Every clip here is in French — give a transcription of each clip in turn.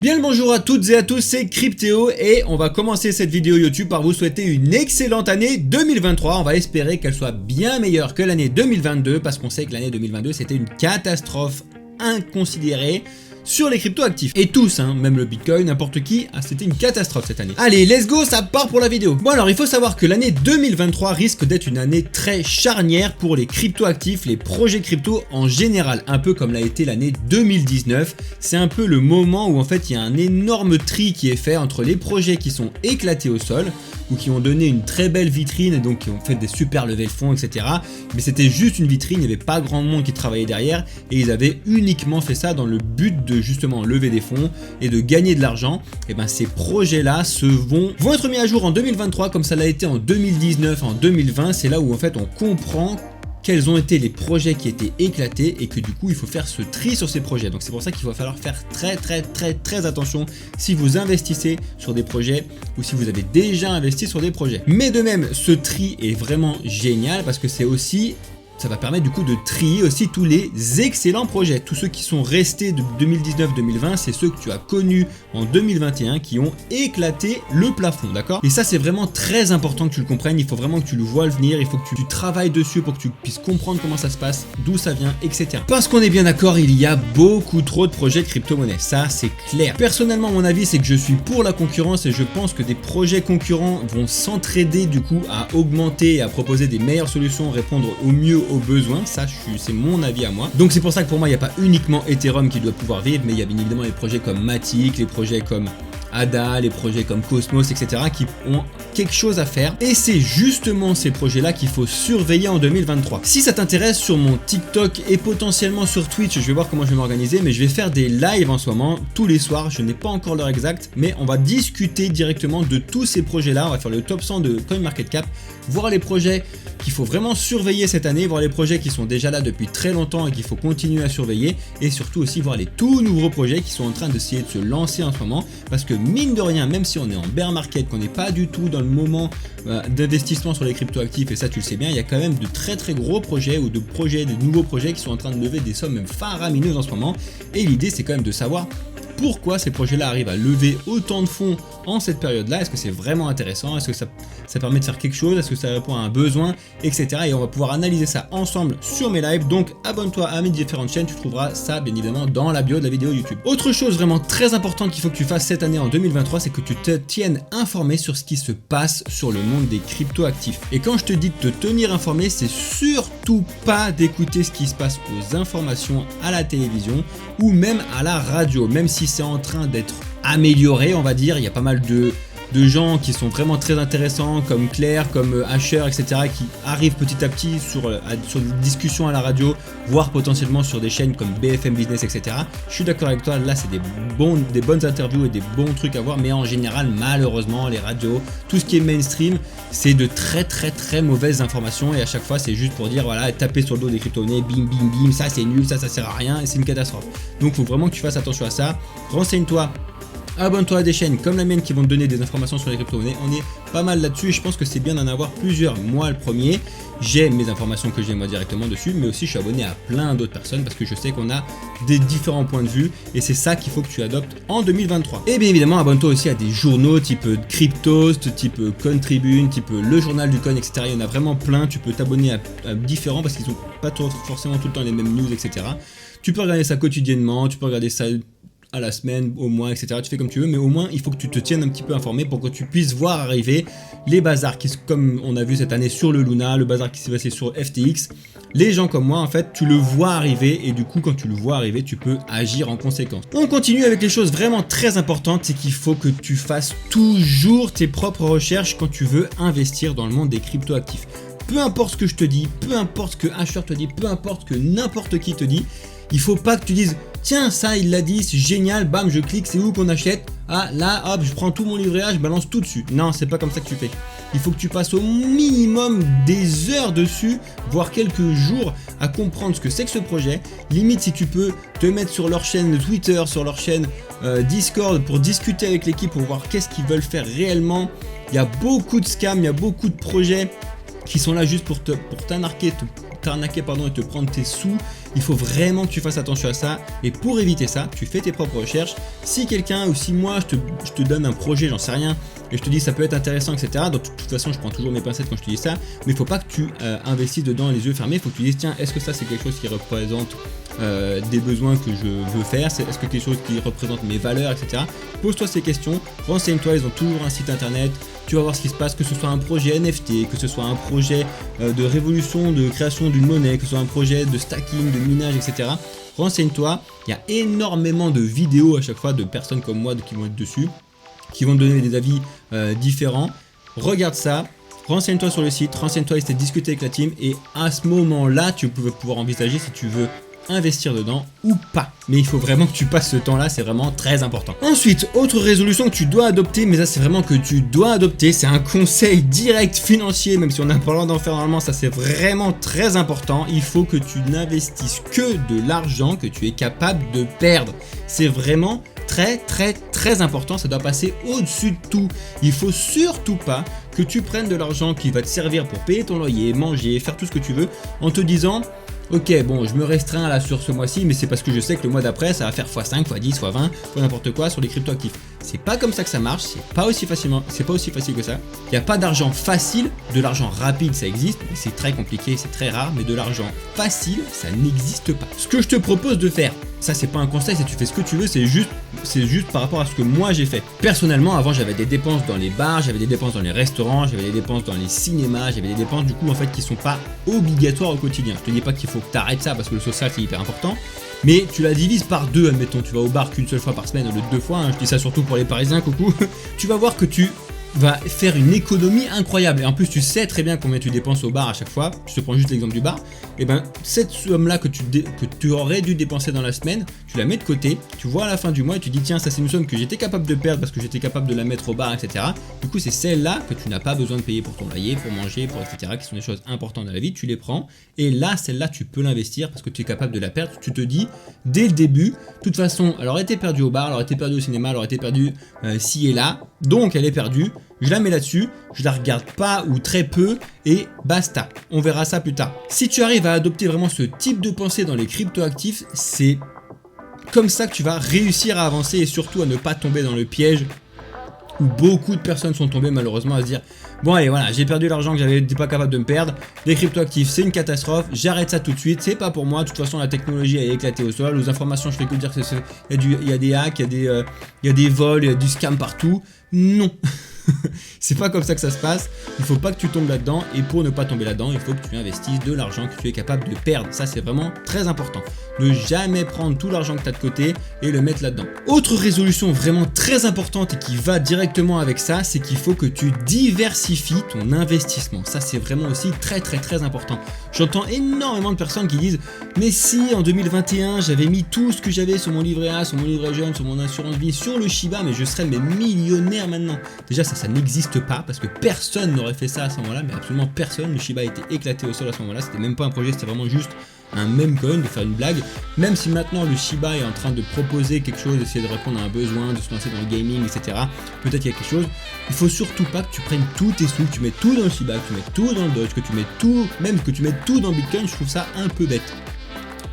Bien le bonjour à toutes et à tous, c'est Cryptéo et on va commencer cette vidéo YouTube par vous souhaiter une excellente année 2023. On va espérer qu'elle soit bien meilleure que l'année 2022 parce qu'on sait que l'année 2022 c'était une catastrophe inconsidérée sur les cryptos actifs. Et tous, même le Bitcoin, n'importe qui, c'était une catastrophe cette année. Allez, let's go, ça part pour la vidéo. Bon alors, il faut savoir que l'année 2023 risque d'être une année très charnière pour les cryptos actifs, les projets crypto en général, un peu comme l'a été l'année 2019. C'est un peu le moment où en fait il y a un énorme tri qui est fait entre les projets qui sont éclatés au sol, ou qui ont donné une très belle vitrine et donc qui ont fait des super levées de fonds, etc. Mais c'était juste une vitrine, il n'y avait pas grand monde qui travaillait derrière et ils avaient uniquement fait ça dans le but de justement lever des fonds et de gagner de l'argent. Et ben ces projets-là vont être mis à jour en 2023 comme ça l'a été en 2019, en 2020. C'est là où en fait on comprend quels ont été les projets qui étaient éclatés et que du coup il faut faire ce tri sur ces projets. Donc c'est pour ça qu'il va falloir faire très attention si vous investissez sur des projets ou si vous avez déjà investi sur des projets. Mais de même, ce tri est vraiment génial parce que ça va permettre du coup de trier aussi tous les excellents projets. Tous ceux qui sont restés de 2019-2020, c'est ceux que tu as connus en 2021 qui ont éclaté le plafond, d'accord? Et ça c'est vraiment très important que tu le comprennes, il faut vraiment que tu le vois venir, il faut que tu travailles dessus pour que tu puisses comprendre comment ça se passe, d'où ça vient, etc. Parce qu'on est bien d'accord, il y a beaucoup trop de projets de crypto-monnaie, ça c'est clair. Personnellement, mon avis c'est que je suis pour la concurrence et je pense que des projets concurrents vont s'entraider du coup à augmenter et à proposer des meilleures solutions, répondre au mieux aux besoins, ça c'est mon avis à moi. Donc c'est pour ça que pour moi il n'y a pas uniquement Ethereum qui doit pouvoir vivre, mais il y a bien évidemment les projets comme Matic, les projets comme ADA, les projets comme Cosmos, etc. qui ont quelque chose à faire et c'est justement ces projets-là qu'il faut surveiller en 2023. Si ça t'intéresse, sur mon TikTok et potentiellement sur Twitch, je vais voir comment je vais m'organiser, mais je vais faire des lives en ce moment, tous les soirs, je n'ai pas encore l'heure exacte, mais on va discuter directement de tous ces projets-là, on va faire le top 100 de CoinMarketCap, voir les projets qu'il faut vraiment surveiller cette année, voir les projets qui sont déjà là depuis très longtemps et qu'il faut continuer à surveiller et surtout aussi voir les tout nouveaux projets qui sont en train d'essayer de se lancer en ce moment parce que mine de rien, même si on est en bear market, qu'on n'est pas du tout dans le moment d'investissement sur les cryptos actifs et ça tu le sais bien, il y a quand même de très gros projets ou de nouveaux projets qui sont en train de lever des sommes même faramineuses en ce moment et l'idée c'est quand même de savoir pourquoi ces projets-là arrivent à lever autant de fonds en cette période-là. Est-ce que c'est vraiment intéressant? Est-ce que ça permet de faire quelque chose? Est-ce que ça répond à un besoin, etc. Et on va pouvoir analyser ça ensemble sur mes lives. Donc abonne-toi à mes différentes chaînes, tu trouveras ça bien évidemment dans la bio de la vidéo YouTube. Autre chose vraiment très importante qu'il faut que tu fasses cette année en 2023, c'est que tu te tiennes informé sur ce qui se passe sur le monde des cryptos actifs. Et quand je te dis de te tenir informé, c'est surtout pas d'écouter ce qui se passe aux informations à la télévision ou même à la radio, même si c'est en train d'être amélioré, on va dire. Il y a pas mal de gens qui sont vraiment très intéressants comme Claire, comme Asher, etc. qui arrivent petit à petit sur des discussions à la radio, voire potentiellement sur des chaînes comme BFM Business, etc. Je suis d'accord avec toi, là c'est des bonnes interviews et des bons trucs à voir, mais en général malheureusement les radios, tout ce qui est mainstream, c'est de très mauvaises informations et à chaque fois c'est juste pour dire voilà, taper sur le dos des crypto-monnaies, bim, ça c'est nul, ça sert à rien et c'est une catastrophe. Donc il faut vraiment que tu fasses attention à ça, renseigne-toi. Abonne-toi à des chaînes comme la mienne qui vont te donner des informations sur les crypto-monnaies. On est pas mal là-dessus et je pense que c'est bien d'en avoir plusieurs. Moi le premier, j'ai mes informations que j'ai moi directement dessus, mais aussi je suis abonné à plein d'autres personnes parce que je sais qu'on a des différents points de vue et c'est ça qu'il faut que tu adoptes en 2023. Et bien évidemment, abonne-toi aussi à des journaux type Cryptost, type Contribune, type Le Journal du Coin, etc. Il y en a vraiment plein, tu peux t'abonner à différents parce qu'ils sont pas forcément tout le temps les mêmes news, etc. Tu peux regarder ça quotidiennement, tu peux regarder ça à la semaine, au mois, etc. Tu fais comme tu veux, mais au moins il faut que tu te tiennes un petit peu informé pour que tu puisses voir arriver les bazars qui, comme on a vu cette année sur le Luna, le bazar qui s'est passé sur FTX. Les gens comme moi, en fait, tu le vois arriver et du coup, quand tu le vois arriver, tu peux agir en conséquence. On continue avec les choses vraiment très importantes, c'est qu'il faut que tu fasses toujours tes propres recherches quand tu veux investir dans le monde des cryptos actifs. Peu importe ce que je te dis, peu importe ce que Asher te dit, peu importe ce que n'importe qui te dit, il faut pas que tu dises tiens ça il l'a dit, c'est génial, bam je clique, c'est où qu'on achète, ah là hop je prends tout mon livret A, je balance tout dessus. Non, c'est pas comme ça que tu fais. Il faut que tu passes au minimum des heures dessus, voire quelques jours à comprendre ce que c'est que ce projet. Limite si tu peux te mettre sur leur chaîne Twitter, sur leur chaîne Discord pour discuter avec l'équipe pour voir qu'est-ce qu'ils veulent faire réellement. Il y a beaucoup de scams, il y a beaucoup de projets qui sont là juste pour t'anarquer, t'arnaquer et te prendre tes sous. Il faut vraiment que tu fasses attention à ça. Et pour éviter ça, tu fais tes propres recherches. Si quelqu'un ou si moi je te donne un projet, j'en sais rien, et je te dis ça peut être intéressant, etc. Donc de toute façon, je prends toujours mes pincettes quand je te dis ça. Mais il faut pas que tu investisses dedans les yeux fermés. Il faut que tu dises tiens, est-ce que ça c'est quelque chose qui représente des besoins que je veux faire, est-ce que quelque chose qui représente mes valeurs, etc. Pose-toi ces questions, renseigne-toi, ils ont toujours un site internet, tu vas voir ce qui se passe, que ce soit un projet NFT, que ce soit un projet de révolution, de création d'une monnaie, que ce soit un projet de stacking, de minage, etc. Renseigne-toi, il y a énormément de vidéos à chaque fois de personnes comme moi qui vont être dessus, qui vont te donner des avis différents. Regarde ça. Renseigne-toi sur le site, renseigne-toi, essaie de discuter avec la team et à ce moment-là, tu peux pouvoir envisager si tu veux investir dedans ou pas. Mais il faut vraiment que tu passes ce temps-là, c'est vraiment très important. Ensuite, autre résolution que tu dois adopter, mais ça c'est vraiment que tu dois adopter, c'est un conseil direct financier, même si on n'a pas le droit d'en faire normalement, ça c'est vraiment très important. Il faut que tu n'investisses que de l'argent que tu es capable de perdre. C'est vraiment très important, ça doit passer au-dessus de tout. Il faut surtout pas que tu prennes de l'argent qui va te servir pour payer ton loyer, manger, faire tout ce que tu veux, en te disant ok, bon, je me restreins là sur ce mois-ci, mais c'est parce que je sais que le mois d'après, ça va faire x5, x10, x20, n'importe quoi sur les cryptoactifs. C'est pas comme ça que ça marche, c'est pas aussi facile que ça. Il n'y a pas d'argent facile, de l'argent rapide, ça existe, mais c'est très compliqué, c'est très rare, mais de l'argent facile, ça n'existe pas. Ce que je te propose de faire, ça c'est pas un conseil, c'est tu fais ce que tu veux, c'est juste par rapport à ce que moi j'ai fait. Personnellement, avant j'avais des dépenses dans les bars, j'avais des dépenses dans les restaurants, j'avais des dépenses dans les cinémas, j'avais des dépenses du coup en fait qui sont pas obligatoires au quotidien. Je te dis pas qu'il faut que tu arrêtes ça parce que le social c'est hyper important, mais tu la divises par deux, admettons, tu vas au bar qu'une seule fois par semaine au lieu de 2 fois, hein, je dis ça surtout pour les Parisiens, coucou. Tu vas voir que tu va faire une économie incroyable et en plus tu sais très bien combien tu dépenses au bar à chaque fois. Je te prends juste l'exemple du bar, et ben cette somme là que tu aurais dû dépenser dans la semaine, tu la mets de côté, tu vois à la fin du mois et tu dis tiens, ça c'est une somme que j'étais capable de perdre parce que j'étais capable de la mettre au bar, etc. Du coup c'est celle-là que tu n'as pas besoin de payer pour ton loyer, pour manger, pour etc., qui sont des choses importantes dans la vie, tu les prends et là celle-là tu peux l'investir parce que tu es capable de la perdre. Tu te dis dès le début, de toute façon elle aurait été perdue au bar, elle aurait été perdue au cinéma, elle aurait été perdue ci et là, donc elle est perdue. Je la mets là-dessus, je la regarde pas ou très peu et basta. On verra ça plus tard. Si tu arrives à adopter vraiment ce type de pensée dans les cryptoactifs, c'est comme ça que tu vas réussir à avancer et surtout à ne pas tomber dans le piège où beaucoup de personnes sont tombées malheureusement à se dire bon allez voilà, j'ai perdu l'argent que j'avais pas capable de me perdre, les cryptoactifs c'est une catastrophe, j'arrête ça tout de suite, c'est pas pour moi, de toute façon la technologie a éclaté au sol, aux informations je fais que dire il y a des hacks, il y a des vols, il y a du scam partout. Non. C'est pas comme ça que ça se passe, il faut pas que tu tombes là-dedans et pour ne pas tomber là-dedans, il faut que tu investisses de l'argent que tu es capable de perdre. Ça c'est vraiment très important. Ne jamais prendre tout l'argent que tu as de côté et le mettre là-dedans. Autre résolution vraiment très importante et qui va directement avec ça, c'est qu'il faut que tu diversifies ton investissement. Ça c'est vraiment aussi très important. J'entends énormément de personnes qui disent mais si en 2021 j'avais mis tout ce que j'avais sur mon livret A, sur mon livret jeune, sur mon assurance vie, sur le Shiba, mais je serais millionnaire maintenant. Déjà ça n'existe pas parce que personne n'aurait fait ça à ce moment-là, mais absolument personne. Le Shiba a été éclaté au sol à ce moment-là, c'était même pas un projet, c'était vraiment juste un meme coin, de faire une blague. Même si maintenant le Shiba est en train de proposer quelque chose, d'essayer de répondre à un besoin, de se lancer dans le gaming, etc. Peut-être qu'il y a quelque chose. Il faut surtout pas que tu prennes tous tes sous, que tu mets tout dans le Shiba, que tu mets tout dans le Doge, que tu mets tout, même que tu mets tout dans Bitcoin. Je trouve ça un peu bête.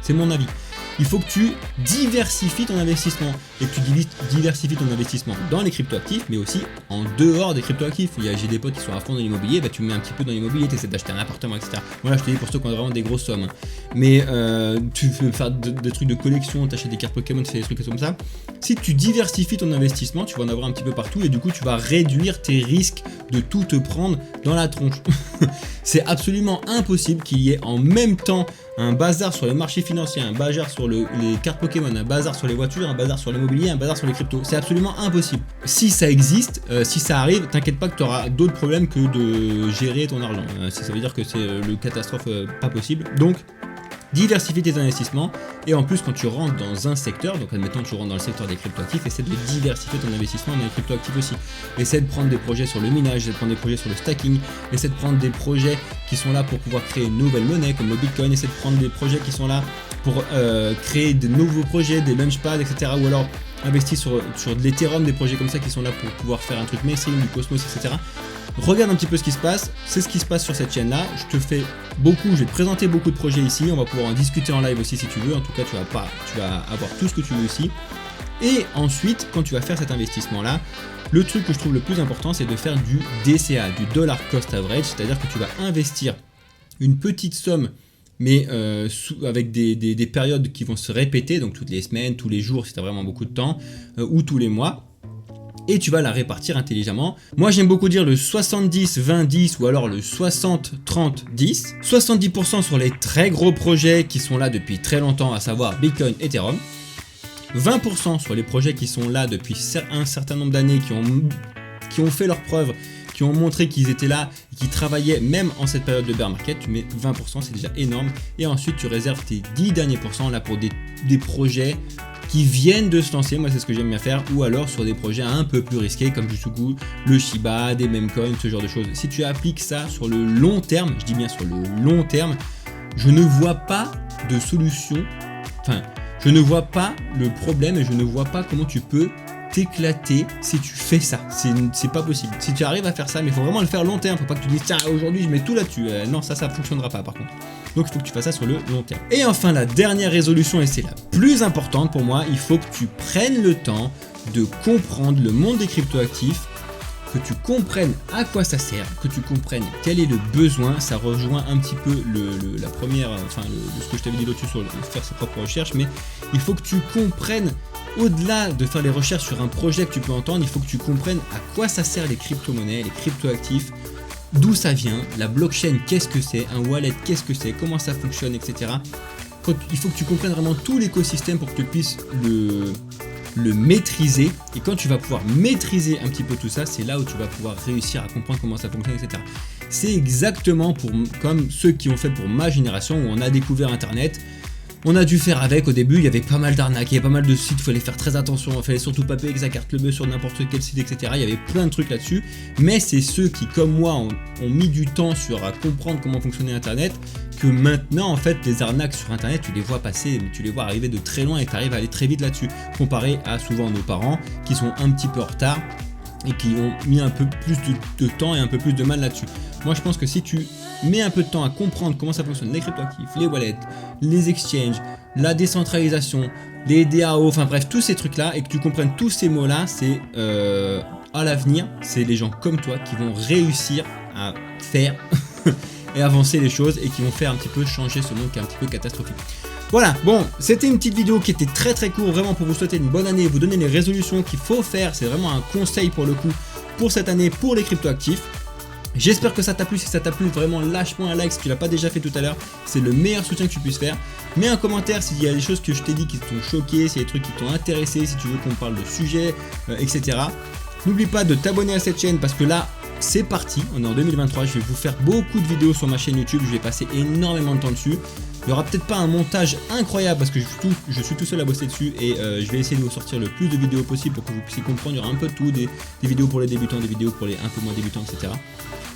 C'est mon avis. Il faut que tu diversifies ton investissement et que tu diversifies ton investissement dans les cryptoactifs, mais aussi en dehors des cryptoactifs. J'ai des potes qui sont à fond dans l'immobilier, bah tu mets un petit peu dans l'immobilier, tu essaies d'acheter un appartement, etc. Voilà, je te dis pour ceux qui ont vraiment des grosses sommes. Mais tu veux faire des trucs de collection, t'achètes des cartes Pokémon, tu fais des trucs comme ça. Si tu diversifies ton investissement, tu vas en avoir un petit peu partout et du coup tu vas réduire tes risques de tout te prendre dans la tronche. C'est absolument impossible qu'il y ait en même temps un bazar sur les marchés financiers, un bazar sur les cartes Pokémon, un bazar sur les voitures, un bazar sur l'immobilier, un bazar sur les cryptos. C'est absolument impossible. Si ça existe, si ça arrive, t'inquiète pas que tu auras d'autres problèmes que de gérer ton argent. Ça veut dire que c'est le catastrophe pas possible. Donc, diversifie tes investissements et en plus quand tu rentres dans un secteur, donc admettons que tu rentres dans le secteur des cryptoactifs, essaie de diversifier ton investissement dans les cryptoactifs aussi. Essaie de prendre des projets sur le minage, essaie de prendre des projets sur le stacking, essaie de prendre des projets qui sont là pour pouvoir créer une nouvelle monnaie comme le Bitcoin, essaie de prendre des projets qui sont là pour créer de nouveaux projets, des launchpads, etc. Ou alors investis sur de l'Ethereum, des projets comme ça qui sont là pour pouvoir faire un truc mainstream, du Cosmos, etc. Regarde un petit peu ce qui se passe, c'est ce qui se passe sur cette chaîne là, je te fais beaucoup, je vais te présenter beaucoup de projets ici, on va pouvoir en discuter en live aussi si tu veux, en tout cas tu vas avoir tout ce que tu veux ici. Et ensuite, quand tu vas faire cet investissement là, le truc que je trouve le plus important c'est de faire du DCA, du Dollar Cost Average, c'est-à-dire que tu vas investir une petite somme mais avec des périodes qui vont se répéter, donc toutes les semaines, tous les jours si tu as vraiment beaucoup de temps, ou tous les mois. Et tu vas la répartir intelligemment. Moi j'aime beaucoup dire le 70-20-10 ou alors le 60-30-10. 70% sur les très gros projets qui sont là depuis très longtemps, à savoir Bitcoin, Ethereum. 20% sur les projets qui sont là depuis un certain nombre d'années, qui ont fait leurs preuves, qui ont montré qu'ils étaient là, qui travaillaient même en cette période de bear market. Tu mets 20%, c'est déjà énorme. Et ensuite tu réserves tes 10 derniers pourcents là pour des projets qui viennent de se lancer, moi c'est ce que j'aime bien faire, ou alors sur des projets un peu plus risqués comme du Sugu, le Shiba, des Memecoin, ce genre de choses. Si tu appliques ça sur le long terme, je dis bien sur le long terme, je ne vois pas de solution, enfin je ne vois pas le problème et je ne vois pas comment tu peux t'éclater si tu fais ça, c'est pas possible. Si tu arrives à faire ça, mais il faut vraiment le faire long terme, faut pas que tu dises tiens aujourd'hui je mets tout là-dessus, non ça fonctionnera pas par contre. Donc il faut que tu fasses ça sur le long terme. Et enfin la dernière résolution, et c'est la plus importante pour moi, il faut que tu prennes le temps de comprendre le monde des cryptoactifs, que tu comprennes à quoi ça sert, que tu comprennes quel est le besoin. Ça rejoint un petit peu la première, ce que je t'avais dit l'autre sur faire ses propres recherches, mais il faut que tu comprennes, au-delà de faire les recherches sur un projet que tu peux entendre, il faut que tu comprennes à quoi ça sert les crypto-monnaies, les cryptoactifs, d'où ça vient, la blockchain qu'est-ce que c'est, un wallet qu'est-ce que c'est, comment ça fonctionne, etc. Il faut que tu comprennes vraiment tout l'écosystème pour que tu puisses le maîtriser, et quand tu vas pouvoir maîtriser un petit peu tout ça, c'est là où tu vas pouvoir réussir à comprendre comment ça fonctionne, etc. C'est exactement comme ceux qui ont fait pour ma génération où on a découvert internet. On a dû faire avec au début, il y avait pas mal d'arnaques, il y avait pas mal de sites, il fallait faire très attention, il fallait surtout pas payer avec sa carte bleue sur n'importe quel site, etc. Il y avait plein de trucs là-dessus, mais c'est ceux qui, comme moi, ont mis du temps à comprendre comment fonctionnait internet, que maintenant en fait les arnaques sur internet tu les vois passer, mais tu les vois arriver de très loin et tu arrives à aller très vite là-dessus, comparé à souvent nos parents qui sont un petit peu en retard et qui ont mis un peu plus de temps et un peu plus de mal là-dessus. Moi je pense que si tu mets un peu de temps à comprendre comment ça fonctionne, les cryptoactifs, les wallets, les exchanges, la décentralisation, les DAO, enfin bref tous ces trucs là, et que tu comprennes tous ces mots là, c'est à l'avenir, c'est les gens comme toi qui vont réussir à faire et avancer les choses et qui vont faire un petit peu changer ce monde qui est un petit peu catastrophique. Voilà, bon, c'était une petite vidéo qui était très très courte, vraiment pour vous souhaiter une bonne année, vous donner les résolutions qu'il faut faire, c'est vraiment un conseil pour le coup pour cette année pour les cryptoactifs. J'espère que ça t'a plu, si ça t'a plu vraiment lâche-moi un like si tu l'as pas déjà fait tout à l'heure, c'est le meilleur soutien que tu puisses faire. Mets un commentaire s'il y a des choses que je t'ai dit qui t'ont choqué, s'il y a des trucs qui t'ont intéressé, si tu veux qu'on parle de sujets, etc. N'oublie pas de t'abonner à cette chaîne parce que là c'est parti, on est en 2023, je vais vous faire beaucoup de vidéos sur ma chaîne YouTube, je vais passer énormément de temps dessus. Il n'y aura peut-être pas un montage incroyable parce que je suis tout seul à bosser dessus et je vais essayer de vous sortir le plus de vidéos possible pour que vous puissiez comprendre. Il y aura un peu de tout, des vidéos pour les débutants, des vidéos pour les un peu moins débutants, etc.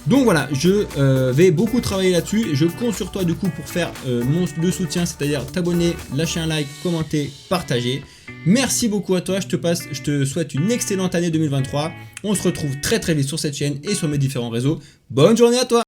Donc voilà, je vais beaucoup travailler là-dessus et je compte sur toi du coup pour faire le soutien, c'est-à-dire t'abonner, lâcher un like, commenter, partager. Merci beaucoup à toi, je te souhaite une excellente année 2023. On se retrouve très très vite sur cette chaîne et sur mes différents réseaux. Bonne journée à toi!